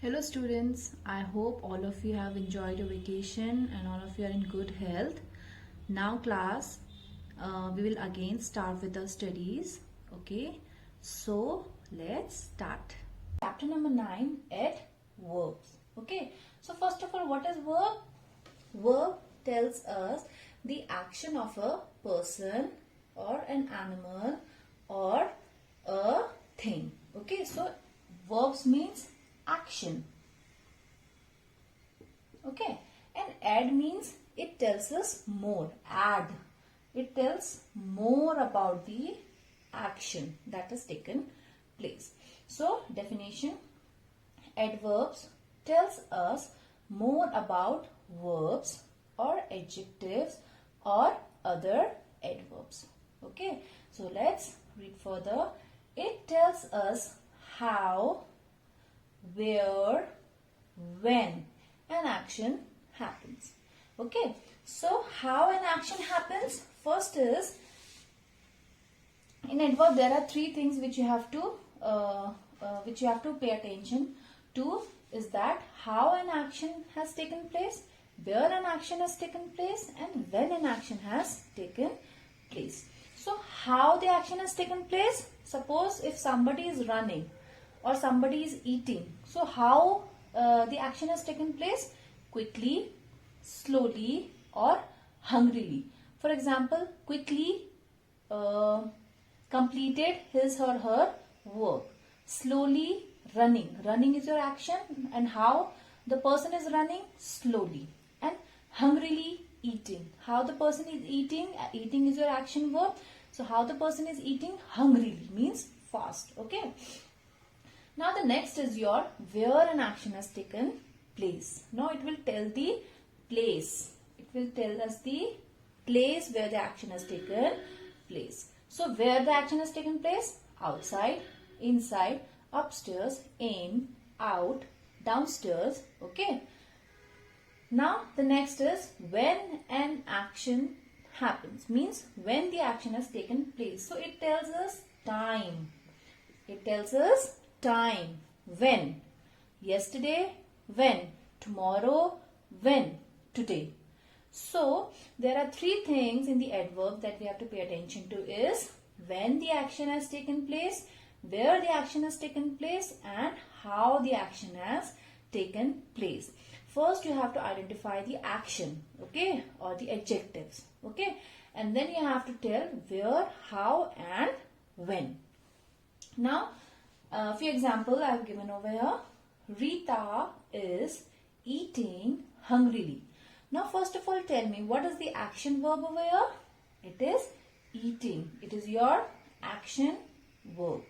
Hello students, I hope all of you have enjoyed your vacation and all of you are in good health. Now class, we will again start with our studies. Okay, so let's start. Chapter number 9, Adverbs. Okay, so first of all, what is verb? Verb tells us the action of a person or an animal or a thing. Okay, so verbs means action. Okay, and add means it tells us more. Add, it tells more about the action that has taken place. So definition: adverbs tells us more about verbs or adjectives or other adverbs. Okay, so let's read further. It tells us how, where, when an action happens. Okay, so how an action happens? First is, in adverb there are three things which you have to pay attention to. Is that how an action has taken place, where an action has taken place, and when an action has taken place. So how the action has taken place? Suppose if somebody is running or somebody is eating. So how the action has taken place? Quickly, slowly, or hungrily. For example, quickly completed his or her work. Slowly, running. Running is your action, and how the person is running? Slowly. And hungrily, eating. How the person is eating? Eating is your action verb. So how the person is eating? Hungrily means fast. Okay. Now the next is your where an action has taken place. Now it will tell the place. It will tell us the place where the action has taken place. So where the action has taken place? Outside, inside, upstairs, in, out, downstairs. Okay. Now the next is when an action happens. Means when the action has taken place. So it tells us time. It tells us time. When? Yesterday. When? Tomorrow. When? Today. So there are three things in the adverb that we have to pay attention to is when the action has taken place, where the action has taken place, and how the action has taken place. First you have to identify the action, okay, or the adjectives, okay, and then you have to tell where, how, and when. Now a few examples I have given over here. Rita is eating hungrily. Now first of all tell me, what is the action verb over here? It is eating. It is your action verb.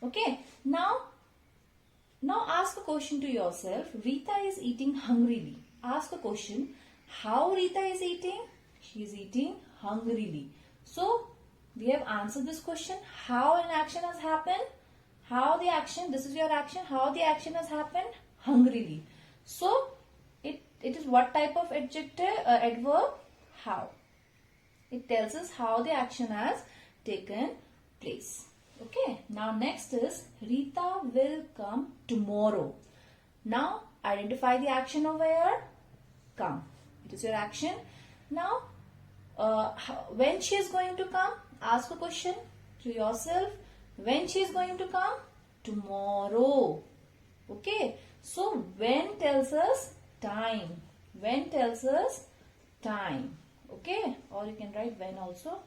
Okay. Now ask a question to yourself. Rita is eating hungrily. Ask a question. How Rita is eating? She is eating hungrily. So we have answered this question. How an action has happened? How the action, this is your action, how the action has happened? Hungrily. So, it is what type of adjective, adverb? How. It tells us how the action has taken place. Okay. Now, next is Rita will come tomorrow. Now, identify the action over here. Come. It is your action. Now, when she is going to come? Ask a question to yourself. When she is going to come? Tomorrow. Okay. So, when tells us time. When tells us time. Okay. Or you can write when also.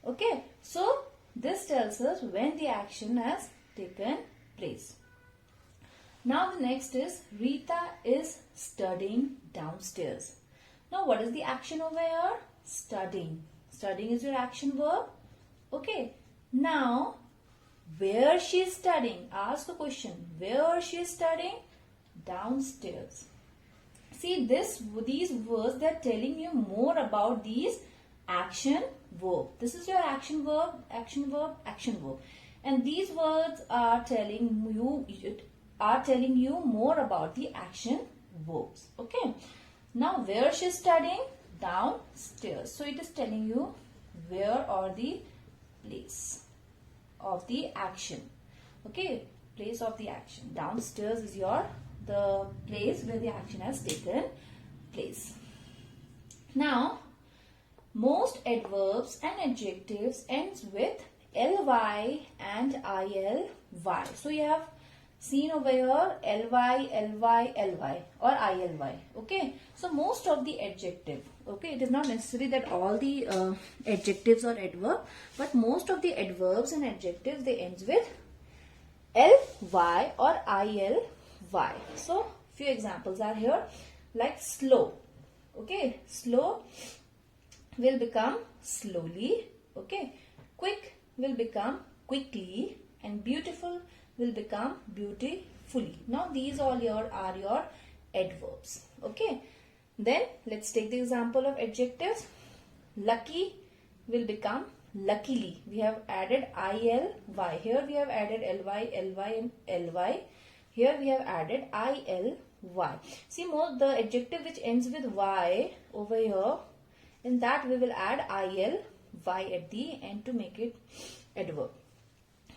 Okay. So, this tells us when the action has taken place. Now, the next is Rita is studying downstairs. Now, what is the action over here? Studying. Studying is your action verb. Okay. Now, where she is studying? Ask a question. Where she is studying? Downstairs. See these words, they are telling you more about these action verb. This is your action verb, action verb, action verb. And these words are telling you more about the action verbs. Okay. Now, where she is studying? Downstairs. So, it is telling you where or the place of the action. Okay. place of the action. Downstairs is the place where the action has taken place. Now, most adverbs and adjectives ends with ly and illy. So you have seen over here ly or illy. Okay. So most of the adjective. Okay. It is not necessary that all the adjectives are adverb, but most of the adverbs and adjectives they ends with ly or illy. So few examples are here, like slow. Okay. Slow will become slowly. Okay. Quick will become quickly, and beautiful will become beautifully. Now these all are your adverbs. Okay. Then let's take the example of adjectives. Lucky will become luckily. We have added illy. Here we have added ly and ly. Here we have added illy. See, more the adjective which ends with y over here, in that we will add illy at the end to make it adverb.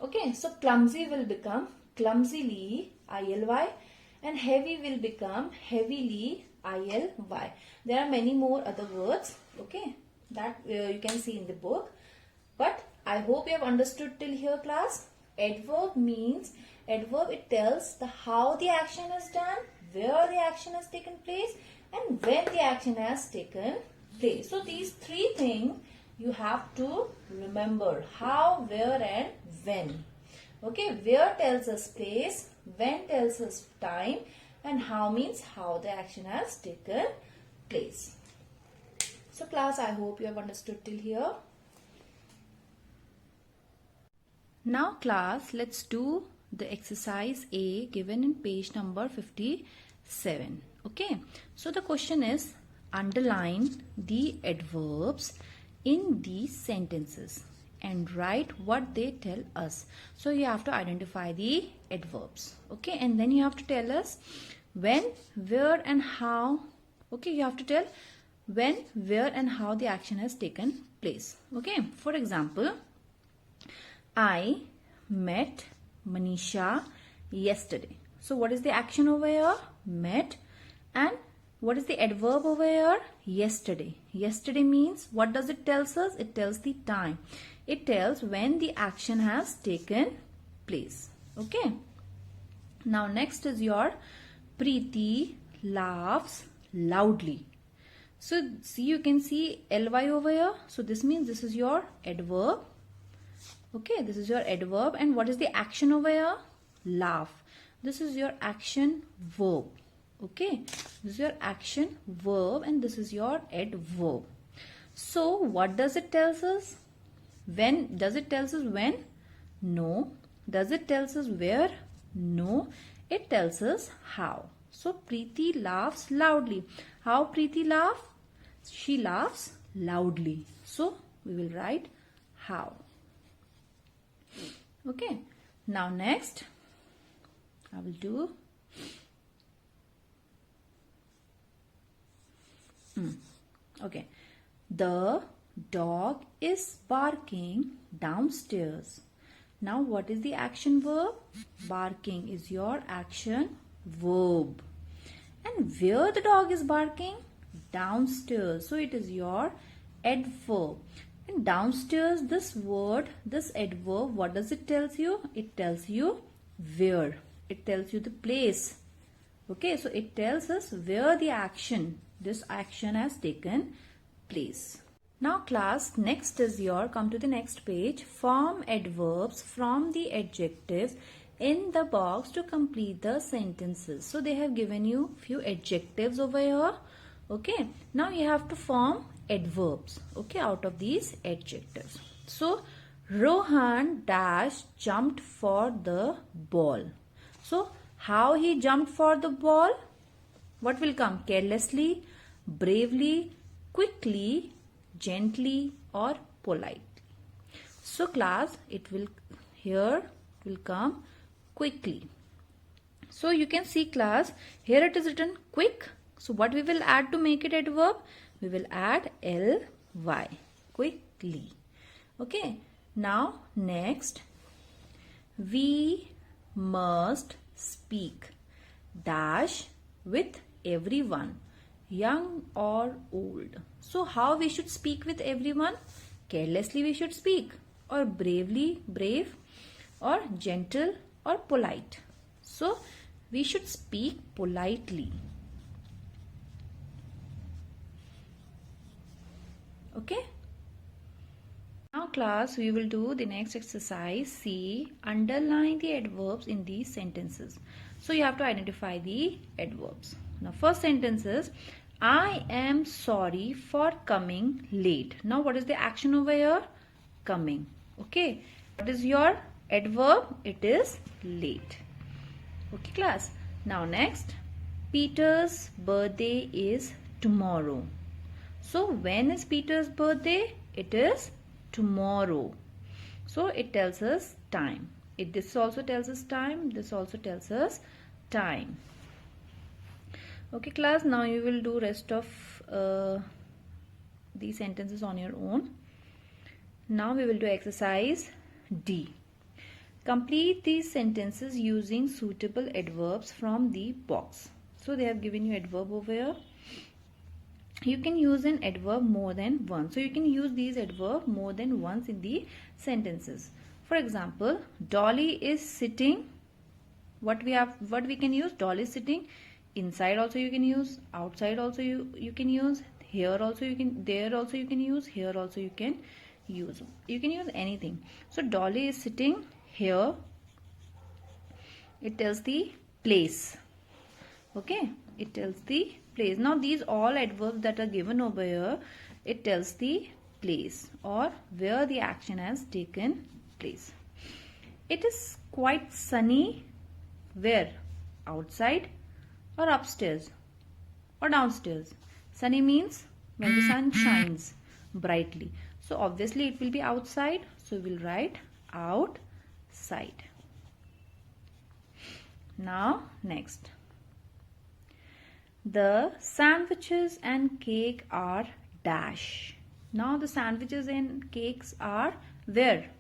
Okay, so clumsy will become clumsily, illy, and heavy will become heavily, illy. There are many more other words, okay, that you can see in the book. But I hope you have understood till here, class. Adverb means, adverb it tells the how the action is done, where the action has taken place, and when the action has taken place. So these three things you have to remember: how, where, and when. Okay, where tells us place, when tells us time, and how means how the action has taken place. So class, I hope you have understood till here. Now class, let's do the exercise A given in page number 57. Okay, so the question is, underline the adverbs in these sentences and write what they tell us. So you have to identify the adverbs. Okay, and then you have to tell us when, where, and how. Okay, you have to tell when, where, and how the action has taken place. Okay, for example, I met Manisha yesterday. So what is the action over here? Met. And what is the adverb over here? Yesterday. Yesterday means, what does it tells us? It tells the time. It tells when the action has taken place. Okay. Now next is your Preeti laughs loudly. So see, you can see ly over here. So this means this is your adverb. Okay, this is your adverb. And what is the action over here? Laugh. This is your action verb. Okay, this is your action verb and this is your adverb. So what does it tells us? When? Does it tells us when? No. Does it tells us where? No. It tells us how. So Preeti laughs loudly. How Preeti laughs? She laughs loudly. So we will write how. Okay. Now next I will do okay. The dog is barking downstairs. Now what is the action verb? Barking is your action verb. And where the dog is barking? Downstairs. So it is your adverb. And downstairs, this word, this adverb, what does it tells you? It tells you where. It tells you the place. Okay, so it tells us where the action, this action has taken place. Now class, next is your, come to the next page, form adverbs from the adjectives in the box to complete the sentences. So they have given you few adjectives over here. Okay, now you have to form adverbs, okay, out of these adjectives. So Rohan dash jumped for the ball. So how he jumped for the ball? What will come? Carelessly, bravely, quickly, gently, or politely. So class, it will here it will come quickly. So you can see class, here it is written quick. So what we will add to make it adverb? We will add ly, quickly. Okay. Now next, we must speak dash with everyone, young or old. So how we should speak with everyone? Carelessly we should speak, or bravely, brave, or gentle or polite. So we should speak politely. Okay? Now class, we will do the next exercise. See, underline the adverbs in these sentences. So you have to identify the adverbs. Now first sentence is, I am sorry for coming late. Now what is the action over here? Coming. Okay. What is your adverb? It is late. Okay class. Now next, Peter's birthday is tomorrow. So when is Peter's birthday? It is tomorrow. So it tells us time. This also tells us time. This also tells us time. Okay class, now you will do rest of these sentences on your own. Now we will do exercise D. Complete these sentences using suitable adverbs from the box. So they have given you adverb over here. You can use an adverb more than once. So you can use these adverbs more than once in the sentences. For example, Dolly is sitting. What we can use? Dolly is sitting. Inside also you can use. Outside also you can use. Here also you can. There also you can use. Here also you can use. You can use anything. So Dolly is sitting here. It tells the place. Okay. It tells the place. Now these all adverbs that are given over here, it tells the place or where the action has taken place. It is quite sunny. Where? Outside or upstairs or downstairs? Sunny means when the sun shines brightly. So obviously it will be outside. So we'll write outside. Now next. The sandwiches and cake are dash. Now the sandwiches and cakes are where?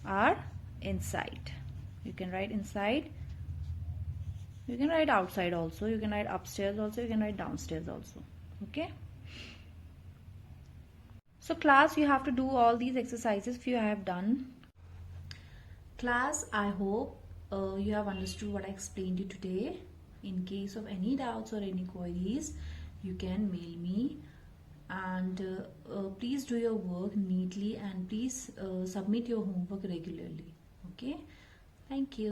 Are inside. You can write inside. You can write outside also. You can write upstairs also. You can write downstairs also. Okay. So class, you have to do all these exercises if you have done. Class, I hope you have understood what I explained you today. In case of any doubts or any queries, you can mail me, and please do your work neatly, and please submit your homework regularly. Okay, thank you.